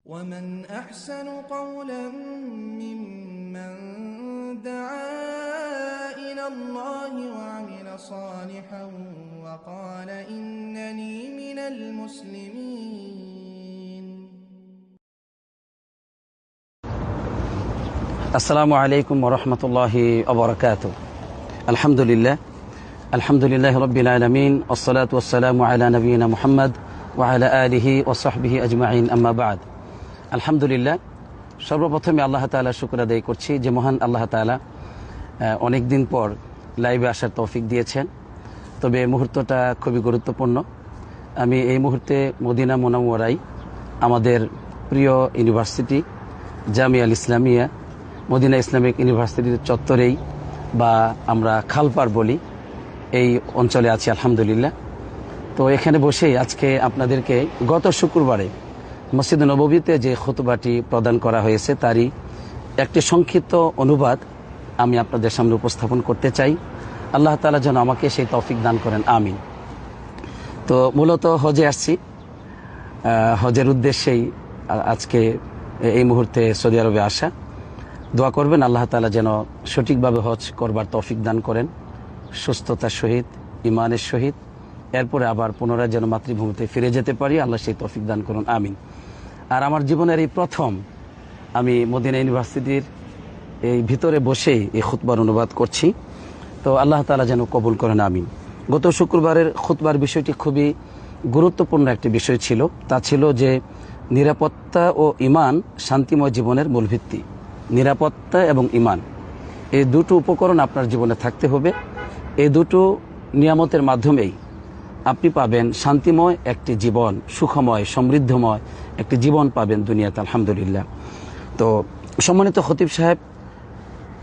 ومن أحسن قولا ممن دعا إلى الله وعمل صالحا وقال إنني من المسلمين. السلام عليكم ورحمة الله وبركاته. الحمد لله رب العالمين والصلاة والسلام على نبينا محمد وعلى آله وصحبه أجمعين أما بعد. আলহামদুলিল্লাহ, সর্বপ্রথমে আল্লাহ তাআলা শুকর আদায় করছি যে মহান আল্লাহ তাআলা অনেক দিন পর লাইভে আসার তৌফিক দিয়েছেন। তবে মুহূর্তটা খুবই গুরুত্বপূর্ণ। আমি এই মুহূর্তে মদিনা মুনাওয়ারায় আমাদের প্রিয় ইউনিভার্সিটি জামিয়া আল ইসলামিয়া মদিনা ইসলামিক ইউনিভার্সিটির চত্বরেই বা আমরা খালপাড় বলি এই অঞ্চলে আছি আলহামদুলিল্লাহ। তো এখানে বসেই আজকে আপনাদেরকে গত শুক্রবারে মসজিদ নববীতে যে খুতবাটি প্রদান করা হয়েছে তারই একটি সংক্ষিপ্ত অনুবাদ আমি আপনাদের সামনে উপস্থাপন করতে চাই। আল্লাহ তাআলা যেন আমাকে সেই তৌফিক দান করেন, আমিন। তো মূলত হজে আসছি, হজের উদ্দেশ্যেই আজকে এই মুহূর্তে সৌদি আরবে আসা। দোয়া করবেন আল্লাহ তাআলা যেন সঠিকভাবে হজ করবার তৌফিক দান করেন, সুস্থতার সহিত, ইমানের সহিত, এরপরে আবার পুনরায় যেন মাতৃভূমিতে ফিরে যেতে পারি, আল্লাহ সেই তৌফিক দান করুন, আমিন। আর আমার জীবনের এই প্রথম আমি মদিনা ইউনিভার্সিটির এই ভিতরে বসেই এই খুতবার অনুবাদ করছি। তো আল্লাহ তাআলা যেন কবুল করেন, আমিন। গত শুক্রবারের খুতবার বিষয়টি খুবই গুরুত্বপূর্ণ একটি বিষয় ছিল। তা ছিল যে নিরাপত্তা ও ঈমান শান্তিময় জীবনের মূল ভিত্তি। নিরাপত্তা এবং ঈমান এই দুটো উপকরণ আপনার জীবনে থাকতে হবে। এই দুটো নিয়ামতের মাধ্যমেই আপনি পাবেন শান্তিময় একটি জীবন, সুখময় সমৃদ্ধময় একটি জীবন পাবেন দুনিয়াতে, আলহামদুলিল্লাহ। তো সম্মানিত খতিব সাহেব,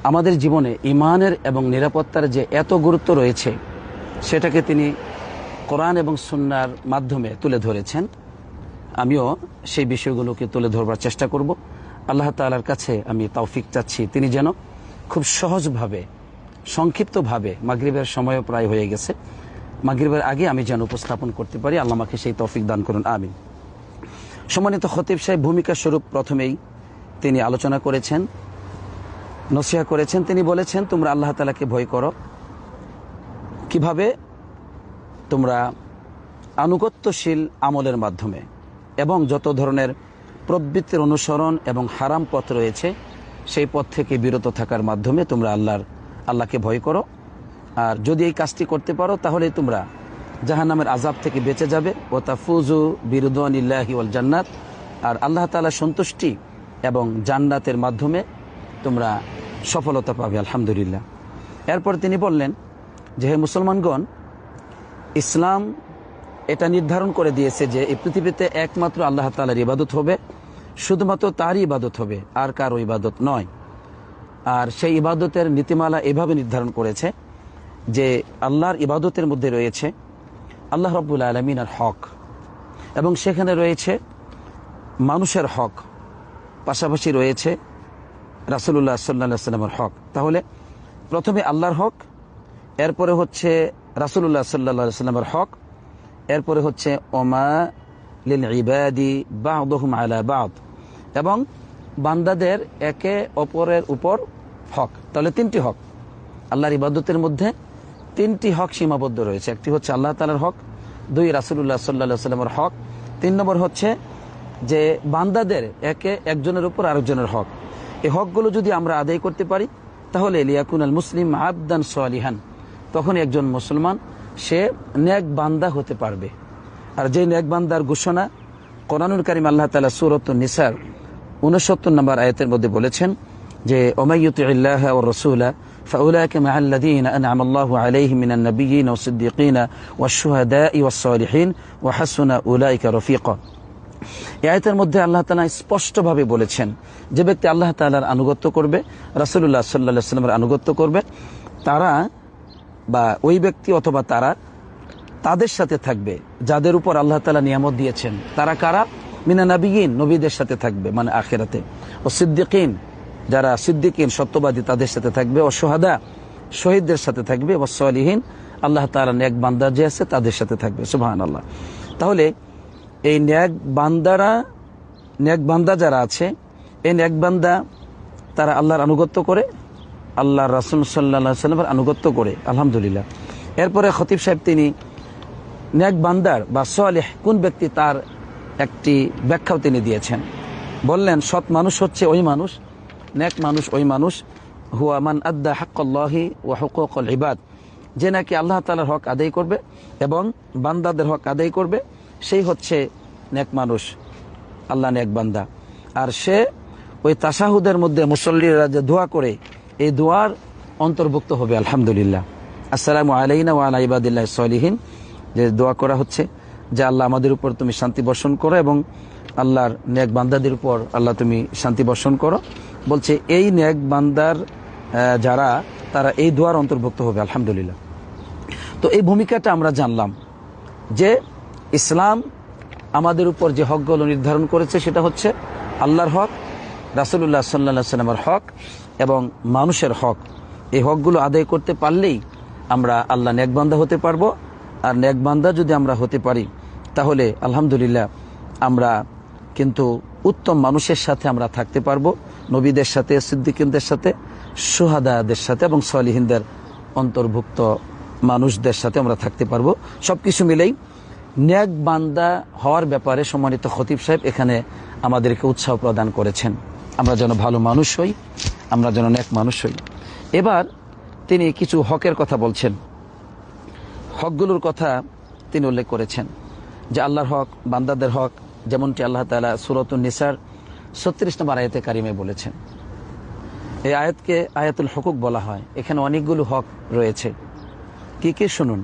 আমাদের জীবনে ঈমানের এবং নিরাপত্তার যে এত গুরুত্ব রয়েছে সেটাকে তিনি কোরআন এবং সুন্নাহর মাধ্যমে তুলে ধরেছেন। আমিও সেই বিষয়গুলোকে তুলে ধরবার চেষ্টা করব। আল্লাহ তাআলার কাছে আমি তৌফিক চাচ্ছি তিনি যেন খুব সহজভাবে, সংক্ষিপ্তভাবে, মাগরিবের সময়ও প্রায় হয়ে গেছে, মাগরিবের আগে আমি যেন উপস্থাপন করতে পারি, আল্লাহ আমাকে সেই তৌফিক দান করুন, আমিন। সম্মানিত খতিব সাহেব ভূমিকা স্বরূপ প্রথমেই তিনি আলোচনা করেছেন, নসিহত করেছেন। তিনি বলেছেন তোমরা আল্লাহ তাআলাকে ভয় করো। কিভাবে? তোমরা আনুগত্যশীল আমলের মাধ্যমে এবং যত ধরনের প্রবৃত্তির অনুসরণ এবং হারাম পথ রয়েছে সেই পথ থেকে বিরত থাকার মাধ্যমে তোমরা আল্লাহকে ভয় করো। আর যদি এই কাজটি করতে পারো তাহলে তোমরা জাহান্নামের আযাব থেকে বেঁচে যাবে। ওয়া তাফুজু বিরিদওয়ানিল্লাহি ওয়াল জান্নাত, আর আল্লাহ তাআলার সন্তুষ্টি এবং জান্নাতের মাধ্যমে তোমরা সফলতা পাবে, আলহামদুলিল্লাহ। এরপর তিনি বললেন যে হে মুসলমানগণ, ইসলাম এটা নির্ধারণ করে দিয়েছে যে এই পৃথিবীতে একমাত্র আল্লাহ তাআলার ইবাদত হবে, শুধুমাত্র তারই ইবাদত হবে, আর কারো ইবাদত নয়। আর সেই ইবাদতের নীতিমালা এভাবে নির্ধারণ করেছে যে আল্লাহর ইবাদতের মধ্যে রয়েছে আল্লাহ রাব্বুল আলামিনের হক, এবং সেখানে রয়েছে মানুষের হক, পাশাপাশি রয়েছে রাসূলুল্লাহ সাল্লাল্লাহু আলাইহি ওয়াসাল্লামের হক। তাহলে প্রথমে আল্লাহর হক, এরপরে হচ্ছে রাসূলুল্লাহ সাল্লাল্লাহু আলাইহি ওয়াসাল্লামের হক, এরপরে হচ্ছে ওমা লিল ইবাদি বা'দুহুম আলা বা'দ, এবং বান্দাদের একে অপরের উপর হক। তাহলে তিনটি হক, আল্লাহর ইবাদতের মধ্যে তিনটি হক সীমাবদ্ধ রয়েছে। একটি হচ্ছে আল্লাহ তাআলার হক, দুই রাসূলুল্লাহ সাল্লাল্লাহু আলাইহি ওয়াসাল্লামের হক, তিন নম্বর হচ্ছে যে বান্দাদের একজনের উপর আরেকজনের হক। এই হকগুলো যদি আমরা আদায় করতে পারি তাহলে লিয়াকুনাল মুসলিম আবদান সালিহান, তখন একজন মুসলমান সে নেক বান্দা হতে পারবে। আর যে নেক বান্দার ঘোষণা কোরআনুল কারীম আল্লাহ তাআলা সূরাতুন নিসার 69 নম্বর আয়াতের মধ্যে বলেছেন যে ওমাইয়ুতিল্লাহ ওয়ার রাসূলা ফাউলাইকা মাআল্লাযীনা আন'আমা আল্লাহু আলাইহিম মিনান নাবিয়্যিন ওয়াস সিদ্দীকিনা ওয়াশ শুহাদাই ওয়াস সালিহিন ওয়া হাসুনা উলাইকা রফিকা। এই আয়াতের মধ্যে আল্লাহ তাআলা স্পষ্টভাবে বলেছেন যে ব্যক্তি আল্লাহ তাআলার আনুগত্য করবে, রাসূলুল্লাহ সাল্লাল্লাহু আলাইহি ওয়াসাল্লামের আনুগত্য করবে, তারা বা ওই ব্যক্তি অথবা তারা তাদের সাথে থাকবে যাদের উপর আল্লাহ তাআলা নিয়ামত দিয়েছেন। তারা কারা? মিনান নাবিয়্যিন, নবীদের সাথে থাকবে মানে আখিরাতে, ও সিদ্দীকিন, যারা সিদ্দিকিন সত্যবাদী তাদের সাথে থাকবে, ও শুহাদা শহীদদের সাথে থাকবে, ও সালিহিন আল্লাহ তাআলা নেক বান্দা যে আছে তাদের সাথে থাকবে। সুবহানাল্লাহ। তাহলে এই নেক বান্দারা নেক বান্দা যারা আছে, এই নেক বান্দা তারা আল্লাহর আনুগত্য করে, আল্লাহর রাসূল সাল্লাল্লাহু আলাইহি ওয়াসাল্লামের আনুগত্য করে, আলহামদুলিল্লাহ। এরপরে খতিব সাহেব তিনি নেক বান্দার বা সালেহ কোন ব্যক্তি তার একটি ব্যাখ্যাও তিনি দিয়েছেন। বললেন সৎ মানুষ হচ্ছে ওই মানুষ, নেক মানুষ ওই মানুষ, হুয়া মান আদ্দা হাক্কাল্লাহি ওয়া হুকুকাল ইবাদ, যে নাকি আল্লাহ তাআলার হক আদায় করবে এবং বান্দাদের হক আদায় করবে, সেই হচ্ছে নেক মানুষ, আল্লাহ নেক বান্দা। আর সে ওই তাশাহুদের মধ্যে মুসল্লিরা যে দোয়া করে, এই দোয়ার অন্তর্ভুক্ত হবে, আলহামদুলিল্লাহ। আসসালামু আলাইনা ওয়া আলা ইবাদিল্লাহিস সালিহিন, যে দোয়া করা হচ্ছে যে আল্লাহ আমাদের উপর তুমি শান্তি বর্ষণ করো এবং আল্লাহর নেক বান্দাদের উপর আল্লাহ তুমি শান্তি বর্ষণ করো। বলছে এই নেক বান্দার যারা, তারা এই দোয়ার অন্তর্ভুক্ত হবে, আলহামদুলিল্লাহ। তো এই ভূমিকাটা আমরা জানলাম যে ইসলাম আমাদের উপর যে হকগুলো নির্ধারণ করেছে সেটা হচ্ছে আল্লাহর হক, রাসূলুল্লাহ সাল্লাল্লাহু আলাইহি ওয়াসাল্লামের হক এবং মানুষের হক। এই হকগুলো আদায় করতে পারলেই আমরা আল্লাহ নেক বান্দা হতে পারবো। আর নেক বান্দা যদি আমরা হতে পারি তাহলে আলহামদুলিল্লাহ আমরা কিন্তু উত্তম মানুষের সাথে আমরা থাকতে পারবো, নবীদের সাথে, সিদ্দিকীনদের সাথে, শুহাদাদের সাথে এবং সালিহিনদের অন্তর্ভুক্ত মানুষদের সাথে আমরা থাকতে পারবো। সবকিছু মিলেই নেক বান্দা হওয়ার ব্যাপারে সম্মানিত খতিব সাহেব এখানে আমাদেরকে উৎসাহ প্রদান করেছেন। আমরা যেন ভালো মানুষ হই, আমরা যেন নেক মানুষ হই। এবার তিনি কিছু হকের কথা বলছেন, হকগুলোর কথা তিনি উল্লেখ করেছেন যে আল্লাহর হক, বান্দাদের হক, যেমনটি আল্লাহ তাআলা সূরাতুন নিসার ৩৬ নম্বর আয়াতে কারিমে বলেছেন। এই আয়াতকে আয়াতুল হুকুক বলা হয়। এখানে অনেকগুলো হক রয়েছে। কি কি শুনুন।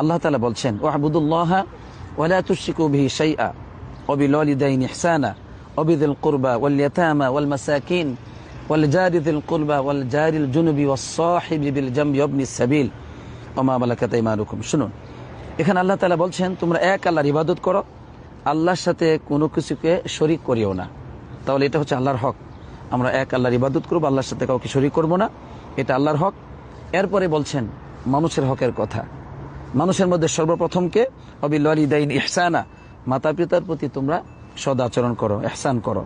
আল্লাহ তাআলা বলছেন, ওয়াবুদুল্লাহা ওয়া লা তুশরিকু বিহি শাইআ ওয়া বিল ওয়ালিদাইনি ইহসানা ওয়া বিযিল কুরবা ওয়াল ইয়াতামা ওয়াল মাসাকিন ওয়াল জারি যিল কুরবা ওয়াল জারিল জুনুবি ওয়াস সাহিবি বিল জামবি ওয়া ইবনিস সাবিল ওয়া মা মালাকাত আইমানুকুম। শুনুন, এখানে আল্লাহ তাআলা বলছেন তোমরা এক আল্লাহর ইবাদত করো, আল্লাহর সাথে কোনো কিছুকে শরীক করিও না। তাহলে এটা হচ্ছে আল্লাহর হক, আমরা এক আল্লাহর ইবাদত করব, আল্লাহর সাথে কাউকে শরীক করব না, এটা আল্লাহর হক। এরপরে বলছেন মানুষের হকের কথা। মানুষের মধ্যে সর্বপ্রথম কে? ওয়াবিল ওয়ালিদাইনি ইহসানা, মাতা পিতার প্রতি তোমরা সদাচরণ করো, ইহসান করো।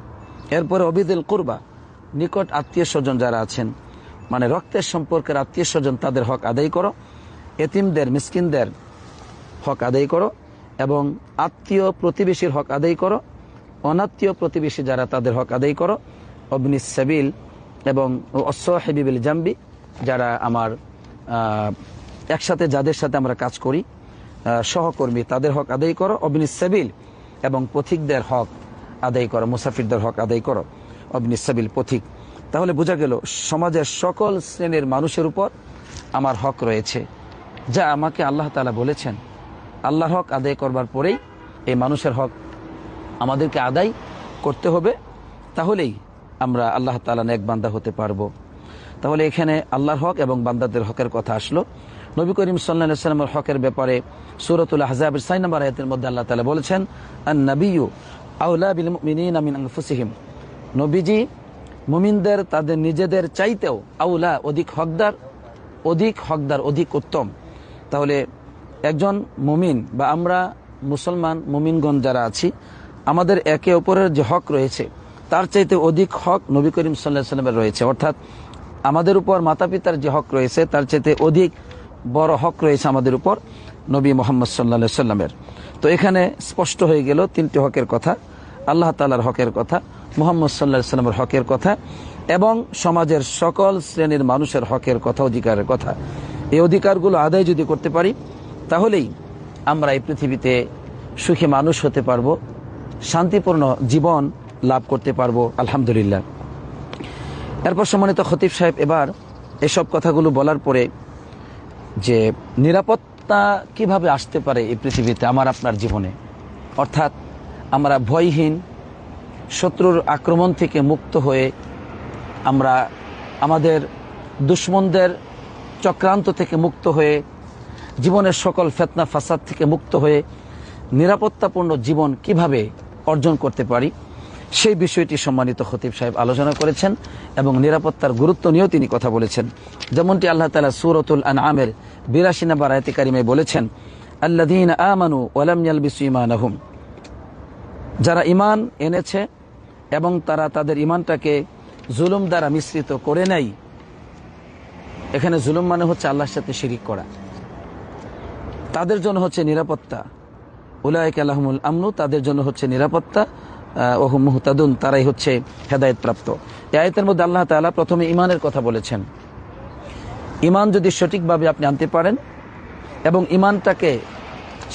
এরপরে ওয়াবিযিল কুরবা, নিকট আত্মীয় স্বজন যারা আছেন, মানে রক্তের সম্পর্কের আত্মীয় স্বজন, তাদের হক আদায় করো। এতিমদের, মিসকিনদের হক আদায় করো এবং আত্মীয় প্রতিবেশীর হক আদায় করো। অনাত্মীয় প্রতিবেশী যারা, তাদের হক আদায় করো। ইবনিস সাবিল এবং ওয়াস-সাহিবি বিল জামবি, যারা আমার একসাথে যাদের সাথে আমরা কাজ করি, সহকর্মী, তাদের হক আদায় করো। ইবনিস সাবিল এবং পথিকদের হক আদায় করো, মুসাফিরদের হক আদায় করো। ইবনিস সাবিল, পথিক। তাহলে বোঝা গেল সমাজের সকল শ্রেণীর মানুষের উপর আমার হক রয়েছে, যা আমাকে আল্লাহ তাআলা বলেছেন আল্লাহর হক আদায় করবার পরেই এই মানুষের হক আমাদেরকে আদায় করতে হবে, তাহলেই আমরা আল্লাহ তাআলা নেক বান্দা হতে পারবো। তাহলে এখানে আল্লাহর হক এবং বান্দাদের হকের কথা আসলো। নবী করিম সাল্লাল্লাহু আলাইহি ওয়াসাল্লামের হকের ব্যাপারে সূরাতুল আহজাবের ৬ নম্বর আয়াতের মধ্যে আল্লাহ তাআলা বলেছেন, আন-নাবিয়্যু আওলা বিল মুমিনিনা মিন আনফুসিহিম, নবীজি মুমিনদের তাদের নিজেদের চাইতেও আওলা, অধিক হকদার, অধিক উত্তম। তাহলে একজন মুমিন বা আমরা মুসলমান মুমিনগণ যারা আছি, আমাদের একে অপরের যে হক রয়েছে তার চাইতে অধিক হক নবী করিম সাল্লাল্লাহু আলাইহি ওয়াসাল্লামের রয়েছে। অর্থাৎ আমাদের উপর মাতা পিতার যে হক রয়েছে তার চাইতে অধিক বড় হক রয়েছে আমাদের উপর নবী মুহাম্মদ সাল্লাল্লাহু আলাইহি ওয়াসাল্লামের। তো এখানে স্পষ্ট হয়ে গেল তিনটি হকের কথা, আল্লাহ তাআলার হকের কথা, মুহাম্মদ সাল্লাল্লাহু আলাইহি ওয়াসাল্লামের হকের কথা এবং সমাজের সকল শ্রেণীর মানুষের হকের কথা, অধিকারের কথা। এই অধিকারগুলো আদায় যদি করতে পারি তাহলেই আমরা এই পৃথিবীতে সুখী মানুষ হতে পারবো, শান্তিপূর্ণ জীবন লাভ করতে পারবো, আলহামদুলিল্লাহ। এরপর সম্মানিত খতিব সাহেব এবার এসব কথাগুলো বলার পরে যে নিরাপত্তা কিভাবে আসতে পারে এই পৃথিবীতে আমার আপনার জীবনে, অর্থাৎ আমরা ভয়হীন, শত্রুর আক্রমণ থেকে মুক্ত হয়ে, আমরা আমাদের দুশমনদের চক্রান্ত থেকে মুক্ত হয়ে, জীবনের সকল ফিতনা ফাসাদ থেকে মুক্ত হয়ে নিরাপত্তাপূর্ণ জীবন কিভাবে অর্জন করতে পারি, সেই বিষয়টি সম্মানিত খতিব সাহেব আলোচনা করেছেন এবং নিরাপত্তার গুরুত্ব নিয়েও তিনি কথা বলেছেন। যেমনটি আল্লাহ তাআলা সূরাতুল আনআমের ৮২ নম্বর আয়াতে কারিমে বলেছেন, আল্লাযীনা আমানু ওয়া লাম ইয়ালবিসু ঈমানাহুম, যারা ঈমান এনেছে এবং তারা তাদের ইমানটাকে জুলুম দ্বারা মিশ্রিত করে নেয়। এখানে জুলুম মানে হচ্ছে আল্লাহর সাথে শিরিক করা। তাদের জন্য হচ্ছে নিরাপত্তা, উলাইকা লাহুমুল আমনু, তাদের জন্য হচ্ছে নিরাপত্তা, ওহুম মুহতাদুন, তারাই হচ্ছে হেদায়েত প্রাপ্ত। এই আয়াতের মধ্যে আল্লাহ তাআলা প্রথমে ইমানের কথা বলেছেন। ইমান যদি সঠিকভাবে আপনি আনতে পারেন এবং ইমানটাকে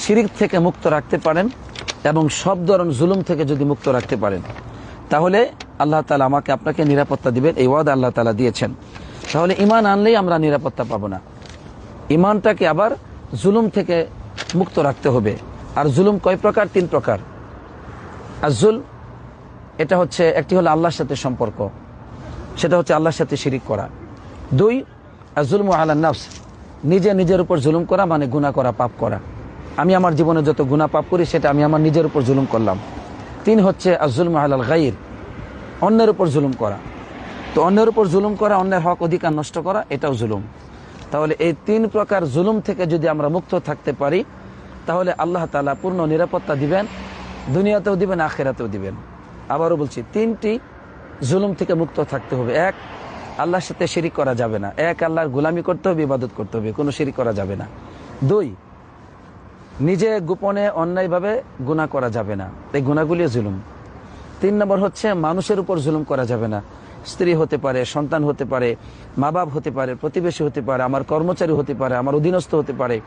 শিরিক থেকে মুক্ত রাখতে পারেন এবং সব ধরনের জুলুম থেকে যদি মুক্ত রাখতে পারেন, তাহলে আল্লাহ তাআলা আমাকে আপনাকে নিরাপত্তা দিবেন, এই ওয়াদা আল্লাহ তাআলা দিয়েছেন। তাহলে ইমান আনলেই আমরা নিরাপত্তা পাবো না, ইমানটাকে আবার জুলুম থেকে মুক্ত রাখতে হবে। আর জুলুম কয় প্রকার? 3 প্রকার। আর এটা হচ্ছে, একটি হলো আল্লাহর সাথে সম্পর্ক, সেটা হচ্ছে আল্লাহর সাথে শিরিক করা। 2 আয-যুলমু আলান নাফস, নিজের উপর জুলুম করা, মানে গুনাহ করা, পাপ করা। আমি আমার জীবনে যত গুনাহ পাপ করি সেটা আমি আমার নিজের উপর জুলুম করলাম। 3 হচ্ছে আয-যুলমু আলাল গায়র, অন্যের উপর জুলুম করা। তো অন্যের উপর জুলুম করা, অন্যের হক অধিকার নষ্ট করা, এটাও জুলুম। তাহলে এই 3 প্রকার জুলুম থেকে যদি আমরা মুক্ত থাকতে পারি, তাহলে আল্লাহ তাআলা পূর্ণ নিরাপত্তা দিবেন, দুনিয়াতেও দিবেন, আখিরাতেও দিবেন। আবারও বলছি, 3টি জুলুম থেকে মুক্ত থাকতে হবে। 1, আল্লাহর সাথে শিরিক করা যাবে না। 1, আল্লাহর গোলামি করতে হবে, ইবাদত করতে হবে, কোনো শিরিক করা যাবে না। 2, নিজে গোপনে অন্যায়ভাবে গুনাহ করা যাবে না, এই গুনাহগুলি জুলুম। 3 নম্বর হচ্ছে মানুষের উপর জুলুম করা যাবে না। স্ত্রী হতে পারে, সন্তান হতে পারে, মা বাপ হতে পারে, প্রতিবেশী হতে পারে, আমার কর্মচারী হতে পারে, আমার অধীনস্থ হতে পারে,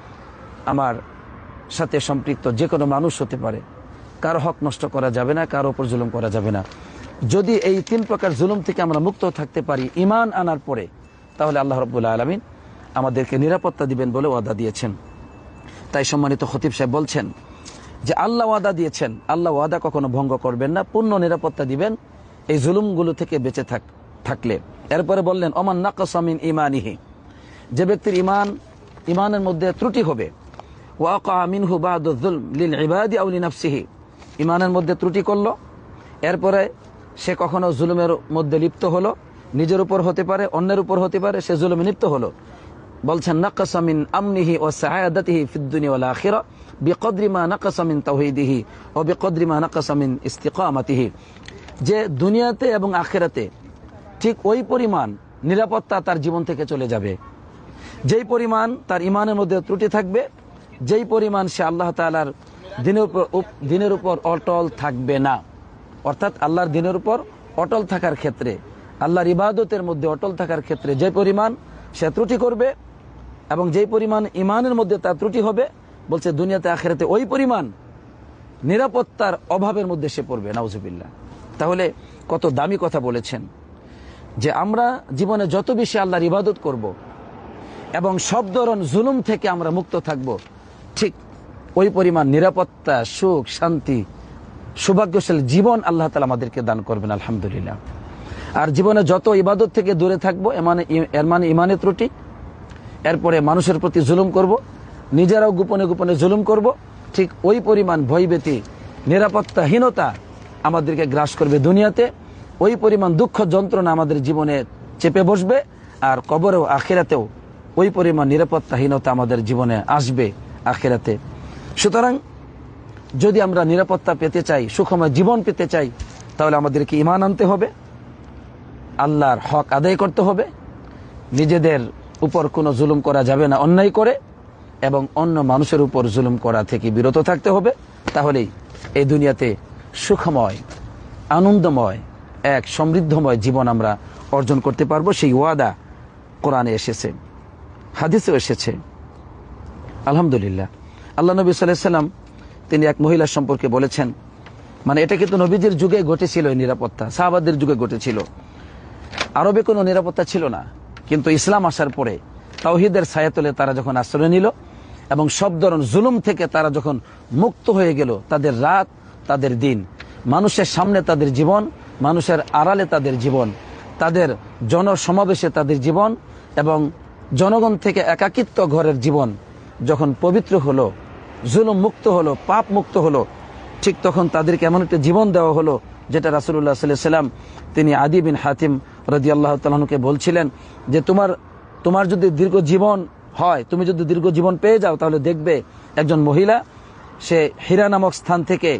আমার সাথে সম্পৃক্ত যে কোনো মানুষ হতে পারে। কারো হক নষ্ট করা যাবে না, কারো উপর জুলুম করা যাবে না। যদি এই 3 প্রকার জুলুম থেকে আমরা মুক্ত থাকতে পারি ঈমান আনার পরে, তাহলে আল্লাহ রাব্বুল আলামিন আমাদেরকে নিরাপত্তা দিবেন বলে ওয়াদা দিয়েছেন। তাই সম্মানিত খতিব সাহেব বলছেন যে আল্লাহ ওয়াদা দিয়েছেন, আল্লাহ ওয়াদা কখনো ভঙ্গ করবেন না, পূর্ণ নিরাপত্তা দিবেন এই জুলুমগুলো থেকে বেঁচে থাকলে। এরপরে বললেন ওমান নাকাসা মিন ঈমানিহি, যে ব্যক্তির ঈমানের মধ্যে ত্রুটি হবে, ওয়াকা মিনহু বা'দু যুলম লিল ইবাদি আও লিনাফসিহি, ঈমানের মধ্যে ত্রুটি করলো, এরপরে সে কখনো জুলুমের মধ্যে লিপ্ত হলো, নিজের উপর হতে পারে, অন্যের উপর হতে পারে, সে জুলুমে লিপ্ত হলো। বলছেন নাকাসা মিন আমনিহি ওয়া সাআদাতিহি ফিদ দুনিয়া ওয়াল আখিরা বিকদরি মা নাকাসা মিন তাওহীদিহি ওয়া বিকদরি মা নাকাসা মিন ইস্তিকামাতিহি, যে দুনিয়াতে এবং আখিরাতে ঠিক ওই পরিমাণ নিরাপত্তা তার জীবন থেকে চলে যাবে, যেই পরিমাণ তার ঈমানের মধ্যে ত্রুটি থাকবে, যেই পরিমাণ সে আল্লাহ তাআলার দিনের উপর অটল থাকবে না। অর্থাৎ আল্লাহর দিনের উপর অটল থাকার ক্ষেত্রে, আল্লাহর ইবাদতের মধ্যে অটল থাকার ক্ষেত্রে যে পরিমাণ সে ত্রুটি করবে এবং যেই পরিমাণ ঈমানের মধ্যে তার ত্রুটি হবে, বলছে দুনিয়াতে আখিরাতে ওই পরিমাণ নিরাপত্তার অভাবের মধ্যে সে পড়বে, নাউজুবিল্লাহ। তাহলে কত দামি কথা বলেছেন যে আমরা জীবনে যত বেশি আল্লাহর ইবাদত করব এবং সব ধরনের জুলুম থেকে আমরা মুক্ত থাকব, ঠিক ওই পরিমাণ নিরাপত্তা, সুখ, শান্তি, সৌভাগ্যশালী জীবন আল্লাহ তাআলা আমাদেরকে দান করবেন, আলহামদুলিল্লাহ। আর জীবনে যত ইবাদত থেকে দূরে থাকবো, এর মানে ইমানের ত্রুটি, এরপরে মানুষের প্রতি জুলুম করব, নিজেরাও গোপনে গোপনে জুলুম করব, ঠিক ওই পরিমাণ ভয়ভীতি, নিরাপত্তাহীনতা আমাদেরকে গ্রাস করবে দুনিয়াতে, ওই পরিমাণ দুঃখ যন্ত্রণা আমাদের জীবনে চেপে বসবে, আর কবরেও আখিরাতেও ওই পরিমাণ নিরাপত্তাহীনতা আমাদের জীবনে আসবে আখিরাতে। সুতরাং যদি আমরা নিরাপত্তা পেতে চাই, সুখময় জীবন পেতে চাই, তাহলে আমাদেরকে ঈমান আনতে হবে, আল্লাহর হক আদায় করতে হবে, নিজেদের উপর কোনো জুলুম করা যাবে না অন্যায় করে, এবং অন্য মানুষের উপর জুলুম করা থেকে বিরত থাকতে হবে। তাহলেই এই দুনিয়াতে সুখময়, আনন্দময়, এক সমৃদ্ধময় জীবন আমরা অর্জন করতে পারবো। সেই ওয়াদা কোরআনে এসেছে, হাদিসেও এসেছে, আলহামদুলিল্লাহ। আল্লাহ নবী সাল্লাল্লাহু আলাইহি ওয়াসাল্লাম তিনি এক মহিলার সম্পর্কে বলেছেন, মানে এটা কিন্তু নবীজির যুগে ঘটেছিল এই নিরাপত্তা, সাহাবাদের যুগে ঘটেছিল, আরবে কোনো নিরাপত্তা ছিল না। কিন্তু ইসলাম আসার পরে তাওহীদের ছায়াতলে তারা যখন আশ্রয় নিল এবং সব ধরনের জুলুম থেকে তারা যখন মুক্ত হয়ে গেল, তাদের রাত, তাদের দিন, মানুষের সামনে তাদের জীবন, মানুষের আড়ালে তাদের জীবন, তাদের জনসমাবেশে তাদের জীবন, এবং জনগণ থেকে একাকিত্ব ঘরের জীবন যখন পবিত্র হলো, জুলুম মুক্ত হলো, পাপ মুক্ত হলো, ঠিক তখন তাদেরকে এমন একটা জীবন দেওয়া হলো যেটা রাসূলুল্লাহ সাল্লাল্লাহু আলাইহি ওয়াসাল্লাম তিনি আদি বিন হাতিম রাদিয়াল্লাহু তাআলা আনহুকে বলছিলেন যে তোমার যদি দীর্ঘ জীবন হয়, তুমি যদি দীর্ঘ জীবন পেয়ে যাও, তাহলে দেখবে একজন মহিলা সে হীরা নামক স্থান থেকে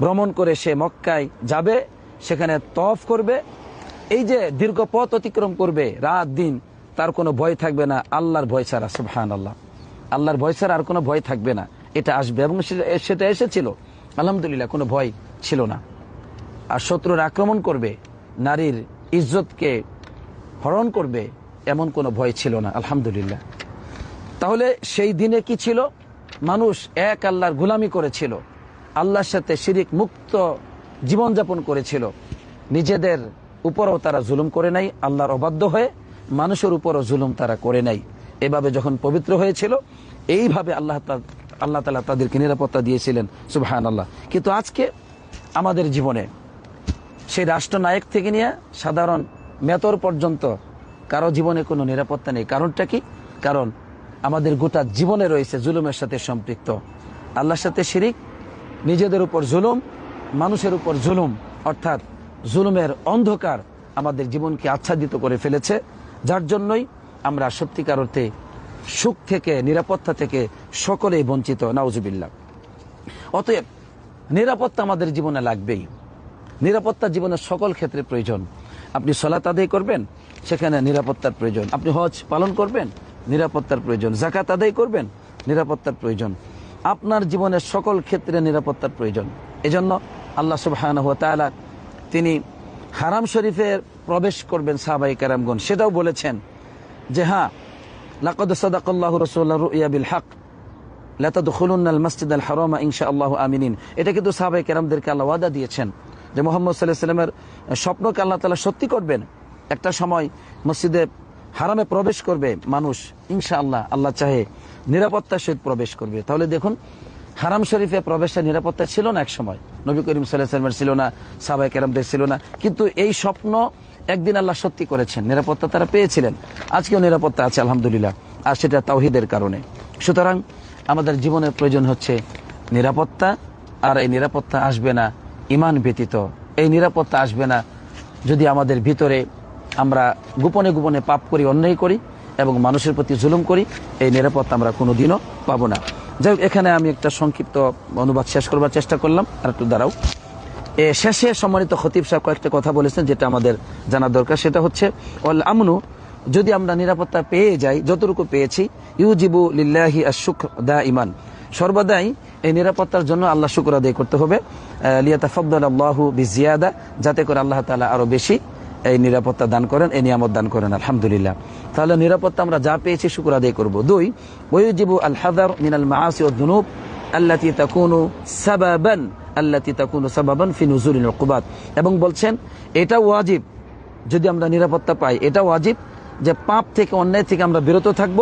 ভ্রমণ করে সে মক্কায় যাবে সেখানে তওয়াফ করবে, এই যে দীর্ঘ পথ অতিক্রম করবে রাত দিন, তার কোনো ভয় থাকবে না আল্লাহর ভয় ছাড়া। সুবহানাল্লাহ, আল্লাহর ভয় ছাড়া আর কোনো ভয় থাকবে না, এটা আসবে এবং সেটা এসেছিল আলহামদুলিল্লাহ, কোনো ভয় ছিল না। আর শত্রুর আক্রমণ করবে, নারীর ইজ্জতকে হরণ করবে, এমন কোনো ভয় ছিল না আলহামদুলিল্লাহ। তাহলে সেই দিনে কি ছিল? মানুষ এক আল্লাহর গোলামি করেছিল, আল্লাহর সাথে শিরিক মুক্ত জীবনযাপন করেছিল, নিজেদের উপরও তারা জুলুম করে নাই, আল্লাহর অবাধ্য হয়ে মানুষের উপরও জুলুম তারা করে নাই। এভাবে যখন পবিত্র হয়েছিল, এইভাবে আল্লাহ তাআলা তাদেরকে নিরাপত্তা দিয়েছিলেন। সুবহানাল্লাহ। কিন্তু আজকে আমাদের জীবনে সেই রাষ্ট্রনায়ক থেকে নিয়ে সাধারণ মেতর পর্যন্ত কারো জীবনে কোনো নিরাপত্তা নেই। কারণটা কি? কারণ আমাদের গোটা জীবনে রয়েছে জুলুমের সাথে সম্পৃক্ত, আল্লাহর সাথে শিরিক, নিজেদের উপর জুলুম, মানুষের উপর জুলুম, অর্থাৎ জুলুমের অন্ধকার আমাদের জীবনকে আচ্ছাদিত করে ফেলেছে, যার জন্যই আমরা সত্যিকার অর্থে সুখ থেকে, নিরাপত্তা থেকে সকলেই বঞ্চিত। নাউজুবিল্লাহ। অতএব নিরাপত্তা আমাদের জীবনে লাগবেই। নিরাপত্তা জীবনের সকল ক্ষেত্রে প্রয়োজন। আপনি সালাত আদায় করবেন, সেখানে নিরাপত্তার প্রয়োজন। আপনি হজ পালন করবেন, নিরাপত্তার প্রয়োজন। যাকাত আদায় করবেন, নিরাপত্তার প্রয়োজন। আপনার জীবনের সকল ক্ষেত্রে নিরাপত্তার প্রয়োজন। এজন্য আল্লাহ সুবহানাহু ওয়া তাআলা তিনি হারাম শরীফে প্রবেশ করবেন সাহাবায়ে কেরামগণ, সেটাও বলেছেন যে হ্যাঁ, লাকাদ সাদাকাল্লাহু রাসূলুহু রুইয়া বিল হক লা তাদখুলুন্নাল মাসজিদাল হারামা ইনশাআল্লাহু আমিনিন। এটা কিন্তু সাহাবায়ে কেরামদেরকে আল্লাহ ওয়াদা দিয়েছেন যে মুহাম্মদ সাল্লাল্লাহু আলাইহি ওয়াসাল্লামের স্বপ্নকে আল্লাহ তাআলা সত্যি করবেন। একটা সময় মসজিদে হারামে প্রবেশ করবে মানুষ, ইনশাআল্লাহ, আল্লাহ চাহে নিরাপত্তার সহিত প্রবেশ করবে। তাহলে দেখুন, হারাম শরীফে প্রবেশের নিরাপত্তা ছিল না এক সময়, নবী করিম সাল্লাল্লাহু আলাইহি ওয়াসাল্লামের ছিল না, সাহাবায়ে কেরামদের ছিল না, কিন্তু এই স্বপ্ন একদিন আল্লাহ সত্যি করেছেন, নিরাপত্তা তারা পেয়েছিলেন। আজকেও নিরাপত্তা আছে আলহামদুলিল্লাহ, আর সেটা তাওহীদের কারণে। সুতরাং আমাদের জীবনের প্রয়োজন হচ্ছে নিরাপত্তা, আর এই নিরাপত্তা আসবে না ঈমান ব্যতীত। এই নিরাপত্তা আসবে না যদি আমাদের ভিতরে আমরা গোপনে গোপনে পাপ করি, অন্যায় করি এবং মানুষের প্রতি জুলুম করি। এই নিরাপত্তা আমরা কোনোদিনও পাবো না। যাই হোক, এখানে আমি একটা সংক্ষিপ্ত অনুবাদ শেষ করবার চেষ্টা করলাম, আর একটু দাঁড়াও। শেষে সম্মানিত খতিব সাহেব কয়েকটা কথা বলেছেন যেটা আমাদের জানা দরকার। সেটা হচ্ছে ওয়াল আমনু, যদি আমরা নিরাপত্তা পেয়ে যাই, যতটুকু পেয়েছি, ইউজিবু লিল্লাহি আশ-শুকর দাইমান, সর্বদাই এই নিরাপত্তার জন্য আল্লাহ শুকর আদায় করতে হবে। লিয়াতাফাদ্দালাল্লাহু বিজিয়াদা, যাতে করে আল্লাহ তাআলা আরো বেশি এই নিরাপত্তা দান করেন, এই নিয়ামত দান করেন আলহামদুলিল্লাহ। তাহলে নিরাপত্তা আমরা যা পেয়েছি শুকর আদায় করব। 2, ওয়াজিবু আল হাযার মিনাল মাআসি ওয়াদ দুনুব আল্লাতী তাকুনু সাবাবান ফি নুজুলিল উকুবাত, এবং বলছেন এটা ওয়াজিব, যদি আমরা নিরাপত্তা পাই, এটা ওয়াজিব যে পাপ থেকে, অন্যায় থেকে আমরা বিরত থাকব।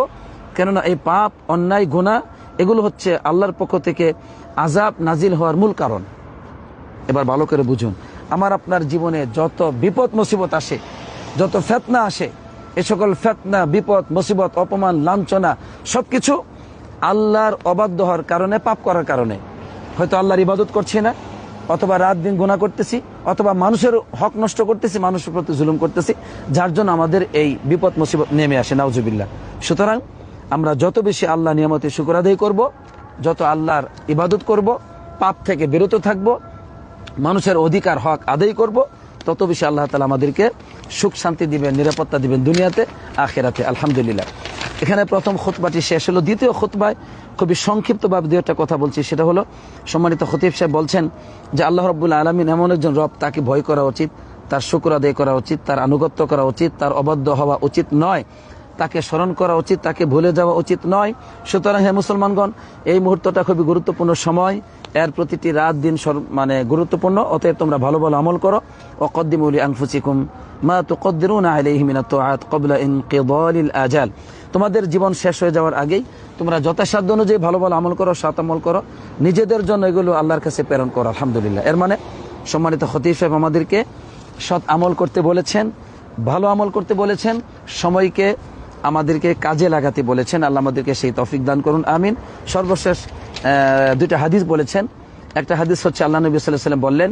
কেননা এই পাপ, অন্যায়, গুনাহ এগুলো হচ্ছে আল্লাহর পক্ষ থেকে আযাব নাজিল হওয়ার মূল কারণ। এবার ভালো করে বুঝুন, আমার আপনার জীবনে যত বিপদ মুসিবত আসে, যত ফিতনা আসে, এই সকল ফিতনা, বিপদ, মুসিবত, অপমান, লাঞ্ছনা সবকিছু আল্লাহর অবাধ্য হওয়ার কারণে, পাপ করার কারণে। হয়তো আল্লাহর ইবাদত করছি না, অথবা রাত দিন গুনাহ করতেছি, অথবা মানুষের হক নষ্ট করতেছি, মানুষের প্রতি জুলুম করতেছি, যার জন্য আমাদের এই বিপদ মুসিবত নেমে আসে, নাউজুবিল্লাহ। সুতরাং আমরা যত বেশি আল্লাহ নিয়ামতের শুকর আদায় করব, যত আল্লাহর ইবাদত করব, পাপ থেকে বিরত থাকব, মানুষের অধিকার, হক আদায় করব, তত বেশি আল্লাহ তাআলা আমাদেরকে সুখ শান্তি দিবেন, নিরাপত্তা দিবেন দুনিয়াতে, আখিরাতে আলহামদুলিল্লাহ। এখানে প্রথম খুতবাটি শেষ হলো। দ্বিতীয় খুতবায় খুবই সংক্ষিপ্তভাবে দুইটা কথা বলছি। সেটা হলো, সম্মানিত খতিব সাহেব বলছেন যে আল্লাহ রাব্বুল আলামিন এমন একজন রব, তাকে ভয় করা উচিত, তার শুকর আদায় করা উচিত, তার আনুগত্য করা উচিত, তার অবাধ্য হওয়া উচিত নয়, তাকে স্মরণ করা উচিত, তাকে ভুলে যাওয়া উচিত নয়। সুতরাং হে মুসলমানগণ, এই মুহূর্তটা খুবই গুরুত্বপূর্ণ সময়, এর প্রতিটি রাত দিন গুরুত্বপূর্ণ। অতএব তোমরা ভালো ভালো আমল করো। ওয়াকদ্দিমু লিআনফুসিকুম মা তুকদ্দিরুনা আলাইহি মিনাত তাআত ক্বাবলা ইনকিদালিল আজাল, তোমাদের জীবন শেষ হয়ে যাওয়ার আগেই তোমরা যথাসাধ্য অনুযায়ী ভালো ভালো আমল করো, সৎ আমল করো, নিজেদের জন্য এগুলো আল্লাহর কাছে প্রেরণ করো আলহামদুলিল্লাহ। এর মানে সম্মানিত খতিব সাহেব আমাদেরকে সৎ আমল করতে বলেছেন, ভালো আমল করতে বলেছেন, সময়কে আমাদেরকে কাজে লাগাতে বলেছেন। আল্লাহ আমাদেরকে সেই তৌফিক দান করুন, আমিন। সর্বশেষ দুইটা হাদিস বলেছেন। একটা হাদিস হচ্ছে আল্লাহ নবী সাল্লাল্লাহু আলাইহি ওয়াসাল্লাম বললেন,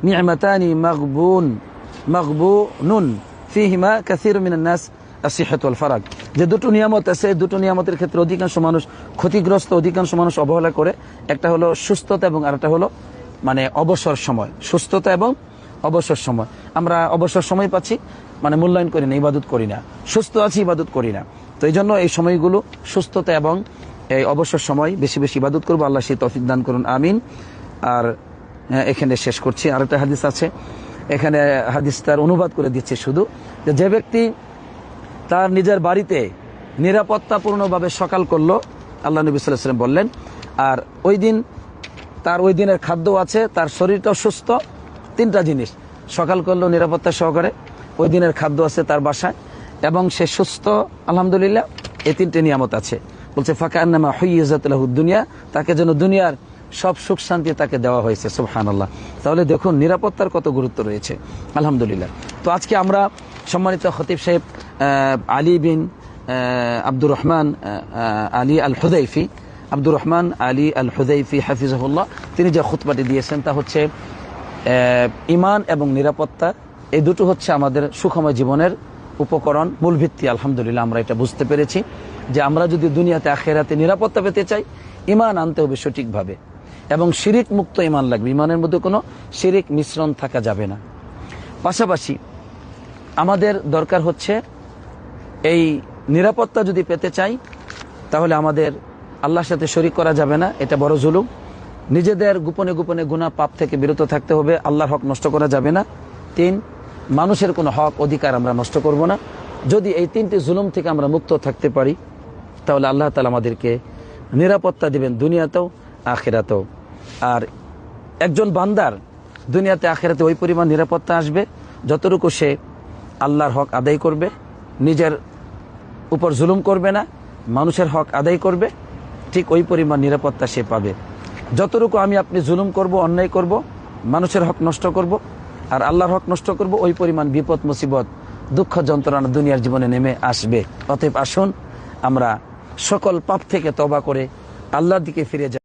নি'মাতানি মাগবুনুন ফীহিমা কাসীরুম মিনান নাস আসিহাতু ওয়াল ফারাগ, যে দুটো নিয়ামত আছে, দুটো নিয়ামতের ক্ষেত্রে অধিকাংশ মানুষ ক্ষতিগ্রস্ত, অধিকাংশ মানুষ অবহেলা করে। একটা হলো সুস্থতা এবং আরেকটা হলো অবসর সময়, সুস্থতা এবং অবসর সময়। আমরা অবসর সময় পাচ্ছি মানে মূল্যায়ন করি না, ইবাদত করি না, সুস্থ আছি ইবাদত করি না। তো এই জন্য এই সময়গুলো সুস্থতা এবং এই অবসর সময় বেশি বেশি ইবাদত করবো। আল্লাহ সেই তৌফিক দান করুন, আমিন। আর এখানে শেষ করছি। আর একটা হাদিস আছে, এখানে হাদিসটার অনুবাদ করে দিচ্ছে শুধু, যে ব্যক্তি তার নিজের বাড়িতে নিরাপত্তাপূর্ণভাবে সকাল করলো, আল্লাহ নবী সাল্লাল্লাহু আলাইহি ওয়াসাল্লাম বললেন, আর ওই দিন তার ওই দিনের খাদ্য আছে, তার শরীরটাও সুস্থ, তিনটা জিনিস সকাল করলো নিরাপত্তা সহকারে, ওই দিনের খাদ্য আছে তার বাসায় এবং সে সুস্থ আলহামদুলিল্লাহ, এই তিনটে নিয়ামত আছে। বলছে ফাকান্নামা হুইয়াজাত লাহু দুনিয়া, তাকে যেন দুনিয়ার সব সুখ শান্তি তাকে দেওয়া হয়েছে। সুবহানাল্লাহ। তাহলে দেখুন নিরাপত্তার কত গুরুত্ব রয়েছে, আলহামদুলিল্লাহ। তো আজকে আমরা সম্মানিত খতিব সাহেব আলী বিন আব্দুর রহমান আলী আল হুদাইফি, আব্দুর রহমান আলী আল হুদাইফি হাফিজাহুল্লাহ, তিনি যে খুতবাটি দিয়েছেন তা হচ্ছে ঈমান এবং নিরাপত্তা, এই দুটো হচ্ছে আমাদের সুখময় জীবনের উপকরণ, মূল ভিত্তি। আলহামদুলিল্লাহ আমরা এটা বুঝতে পেরেছি যে আমরা যদি দুনিয়াতে আখিরাতে নিরাপত্তা পেতে চাই, ঈমান আনতে হবে সঠিকভাবে এবং শিরিক মুক্ত ঈমান লাগবে, ঈমানের মধ্যে কোনো শিরিক মিশ্রণ থাকা যাবে না। পাশাপাশি আমাদের দরকার হচ্ছে এই নিরাপত্তা যদি পেতে চাই তাহলে আমাদের আল্লাহর সাথে শরিক করা যাবে না, এটা বড় জুলুম। নিজেদের গোপনে গোপনে গুনাহ পাপ থেকে বিরত থাকতে হবে, আল্লাহর হক নষ্ট করা যাবে না। 3, মানুষের কোনো হক অধিকার আমরা নষ্ট করব না। যদি এই 3টি জুলুম থেকে আমরা মুক্ত থাকতে পারি তাহলে আল্লাহ তাআলা আমাদেরকে নিরাপত্তা দিবেন দুনিয়াতেও আখিরাতেও। আর একজন বান্দার দুনিয়াতে আখিরাতে ওই পরিমাণ নিরাপত্তা আসবে যতটুকু সে আল্লাহর হক আদায় করবে, নিজের উপর জুলুম করবে না, মানুষের হক আদায় করবে, ঠিক ওই পরিমাণ নিরাপত্তা সে পাবে। যতটুকু আমি আপনি জুলুম করব, অন্যায় করব, মানুষের হক নষ্ট করব আর আল্লাহর হক নষ্ট করব, ওই পরিমাণ বিপদ মুসিবত দুঃখ যন্ত্রণা দুনিয়ার জীবনে নেমে আসবে। অতএব আসুন আমরা সকল পাপ থেকে তওবা করে আল্লাহর দিকে ফিরে যাই।